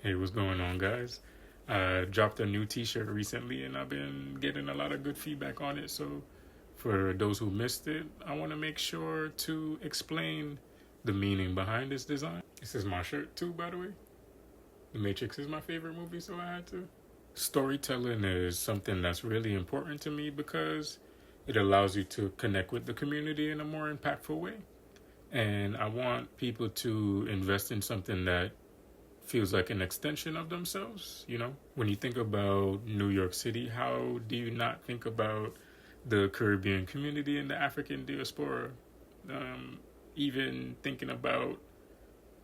Hey, what's going on, guys? I dropped a new t-shirt recently and I've been getting a lot of good feedback on it. So for those who missed it, I want to make sure to explain the meaning behind this design. This is my shirt too, by the way. The Matrix is my favorite movie, so I had to. Storytelling is something that's really important to me because it allows you to connect with the community in a more impactful way. And I want people to invest in something that feels like an extension of themselves. When you think about New York City, how do you not think about the Caribbean community and the African diaspora? Even thinking about,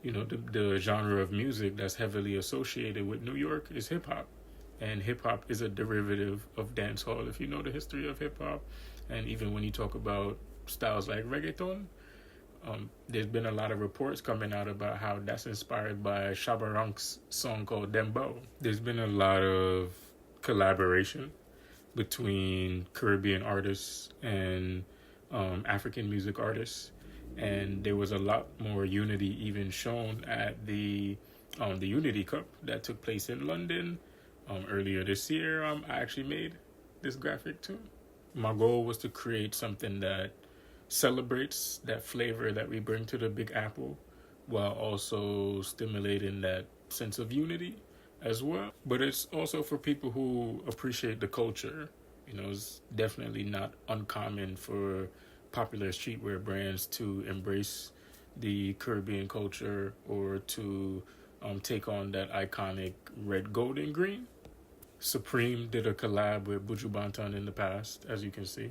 the genre of music that's heavily associated with New York is hip hop. And hip hop is a derivative of dancehall, if you know the history of hip hop. And even when you talk about styles like reggaeton, there's been a lot of reports coming out about how that's inspired by Shabba Ranks' song called Dembow. There's been a lot of collaboration between Caribbean artists and African music artists, and there was a lot more unity even shown at the Unity Cup that took place in London earlier this year. I actually made this graphic too. My goal was to create something that celebrates that flavor that we bring to the Big Apple while also stimulating that sense of unity as well. But it's also for people who appreciate the culture. It's definitely not uncommon for popular streetwear brands to embrace the Caribbean culture or to take on that iconic red, gold, and green. Supreme did a collab with Buju Banton in the past, as you can see.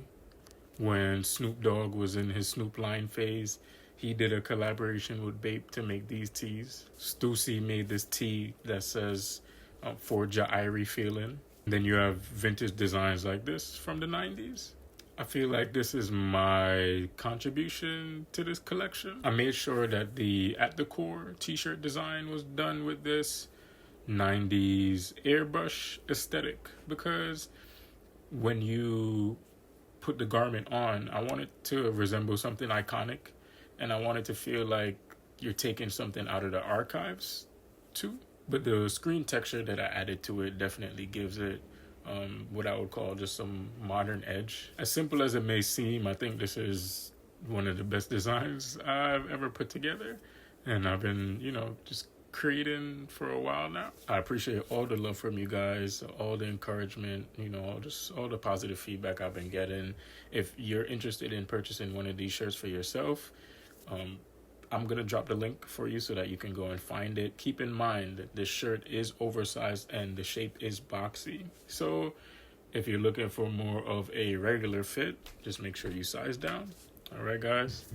When Snoop Dogg was in his Snoop Lion phase, he did a collaboration with Bape to make these tees. Stussy made this tee that says, for Ja Irie feeling. Then you have vintage designs like this from the 90s. I feel like this is my contribution to this collection. I made sure that the At the Core t-shirt design was done with this 90s airbrush aesthetic, because when you put the garment on, I want it to resemble something iconic, and I want it to feel like you're taking something out of the archives too. But the screen texture that I added to it definitely gives it what I would call just some modern edge. As simple as it may seem, I think this is one of the best designs I've ever put together, and I've been, just creating for a while now. I appreciate all the love from you guys, all the encouragement, all the positive feedback I've been getting. If you're interested in purchasing one of these shirts for yourself, I'm going to drop the link for you so that you can go and find it. Keep in mind that this shirt is oversized and the shape is boxy. So if you're looking for more of a regular fit, just make sure you size down. All right, guys.